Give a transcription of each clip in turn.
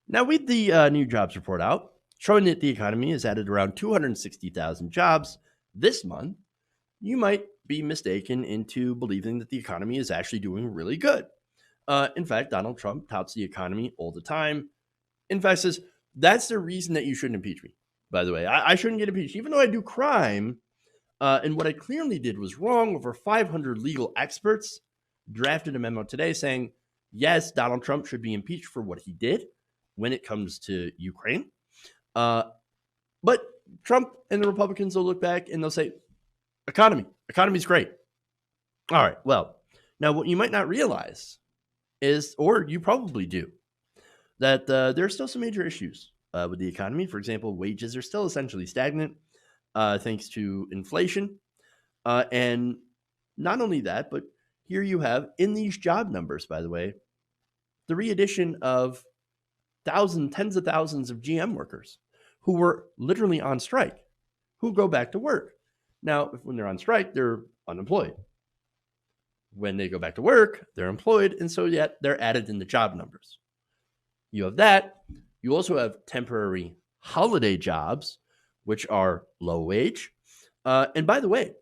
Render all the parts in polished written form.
Now, with the new jobs report out, showing that the economy has added around 260,000 jobs this month, you might be mistaken into believing that the economy is actually doing really good. In fact, Donald Trump touts the economy all the time. In fact, says that's the reason that you shouldn't impeach me. By the way, I shouldn't get impeached, even though I do crime. And what I clearly did was wrong. Over 500 legal experts drafted a memo today saying, yes, Donald Trump should be impeached for what he did when it comes to Ukraine. Uh, but Trump and the Republicans will look back and they'll say, economy's great. All right, well, now what you might not realize is, or you probably do, that there are still some major issues with the economy. For example, wages are still essentially stagnant thanks to inflation. And not only that, but here you have in these job numbers, by the way, the re-addition of tens of thousands of GM workers who were literally on strike, who go back to work. Now, when they're on strike, they're unemployed. When they go back to work, they're employed, and so yet they're added in the job numbers. You have that. You also have temporary holiday jobs, which are low wage. And by the way,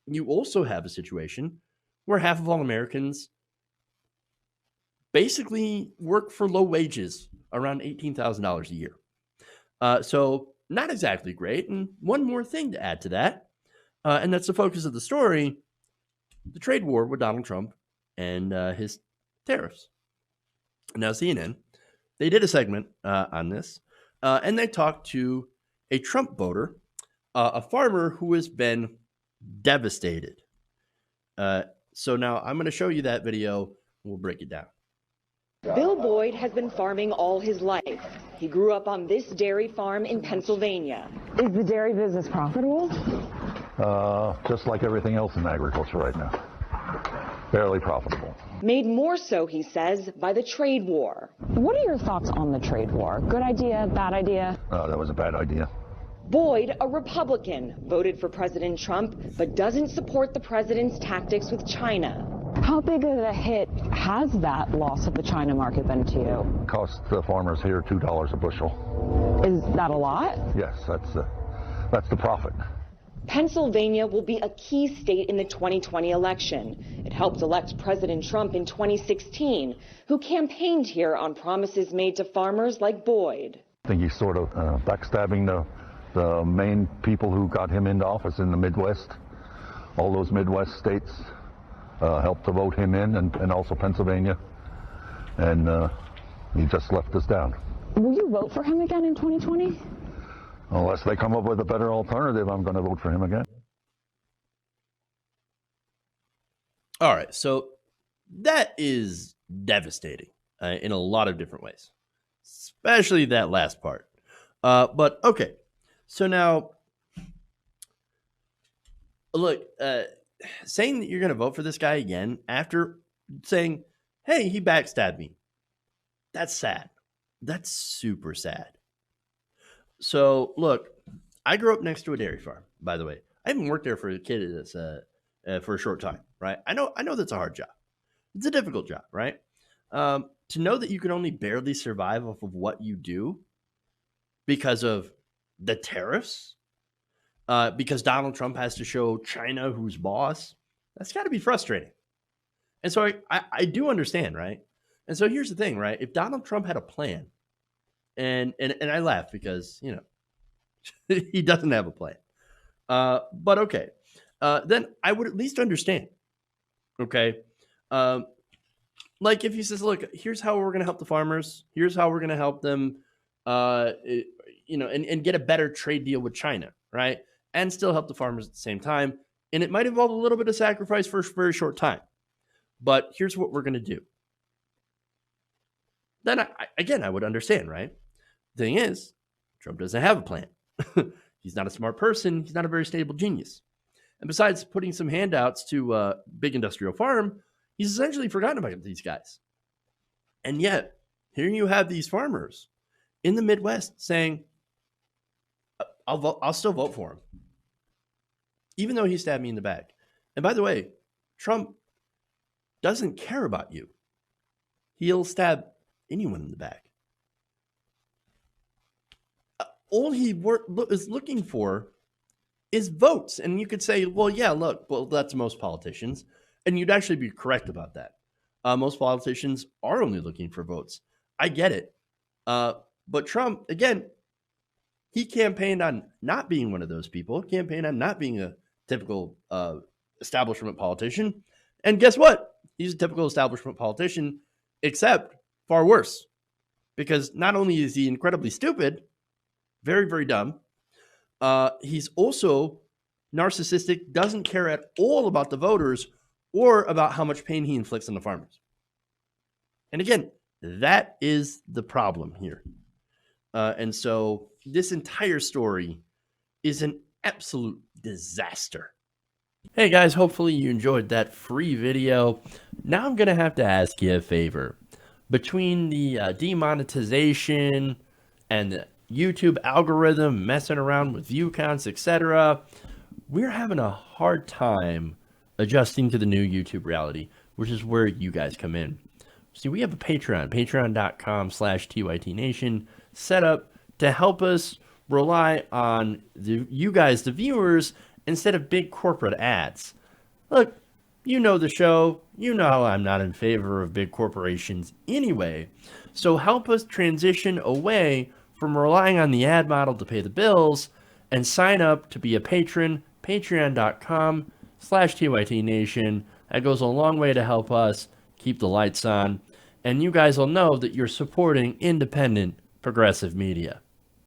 you also have a situation where half of all Americans basically work for low wages, around $18,000 a year. So not exactly great. And one more thing to add to that, and that's the focus of the story, the trade war with Donald Trump and his tariffs. Now, CNN, they did a segment on this, and they talked to a Trump voter, a farmer who has been devastated. So now I'm going to show you that video. We'll break it down. Bill Boyd has been farming all his life. He grew up on this dairy farm in Pennsylvania. Is the dairy business profitable? Just like everything else in agriculture right now. Barely profitable. Made more so, he says, by the trade war. What are your thoughts on the trade war? Good idea, bad idea? That was a bad idea. Boyd, a Republican, voted for President Trump, but doesn't support the president's tactics with China. How big of a hit has that loss of the China market been to you? It cost the farmers here $2 a bushel. Is that a lot? Yes, that's the profit. Pennsylvania will be a key state in the 2020 election. It helped elect President Trump in 2016, who campaigned here on promises made to farmers like Boyd. I think he's sort of backstabbing the main people who got him into office in the Midwest. All those Midwest states helped to vote him in, and also Pennsylvania. And he just left us down. Will you vote for him again in 2020? Unless they come up with a better alternative, I'm going to vote for him again. All right, so that is devastating in a lot of different ways, especially that last part. But okay, so now, look, saying that you're going to vote for this guy again after saying, hey, he backstabbed me, that's sad. That's super sad. So, look, I grew up next to a dairy farm, by the way. I even worked there for a kid for a short time, right? I know that's a hard job. It's a difficult job, right? To know that you can only barely survive off of what you do because of the tariffs, because Donald Trump has to show China who's boss, that's got to be frustrating. And so I do understand, right? And so here's the thing, right? If Donald Trump had a plan, and I laugh because, you know, he doesn't have a plan. But okay, then I would at least understand. Okay, like if he says, "Look, here's how we're going to help the farmers. Here's how we're going to help them, you know, and get a better trade deal with China, right? And still help the farmers at the same time. And it might involve a little bit of sacrifice for a very short time. But here's what we're going to do." Then I would understand, right? The thing is, Trump doesn't have a plan. He's not a smart person. He's not a very stable genius. And besides putting some handouts to a big industrial farm, he's essentially forgotten about these guys. And yet, here you have these farmers in the Midwest saying, I'll still vote for him, even though he stabbed me in the back. And by the way, Trump doesn't care about you. He'll stab anyone in the back. all he is looking for is votes. And you could say, well, yeah, look, well, that's most politicians. And you'd actually be correct about that. Most politicians are only looking for votes. I get it. But Trump, again, he campaigned on not being one of those people, campaigned on not being a typical establishment politician. And guess what? He's a typical establishment politician, except far worse. Because not only is he incredibly stupid, very, very dumb, he's also narcissistic, doesn't care at all about the voters or about how much pain he inflicts on the farmers. And again, that is the problem here. And so this entire story is an absolute disaster. Hey guys, hopefully you enjoyed that free video. Now I'm going to have to ask you a favor. Between the demonetization and the YouTube algorithm messing around with view counts, etc., we're having a hard time adjusting to the new YouTube reality, which is where you guys come in. See, we have a Patreon, patreon.com/TYTNation, set up to help us rely on you guys, the viewers, instead of big corporate ads. Look, you know the show. You know I'm not in favor of big corporations anyway. So help us transition away from relying on the ad model to pay the bills and sign up to be a patron, patreon.com/TYTNation. That goes a long way to help us keep the lights on. And you guys will know that you're supporting independent progressive media.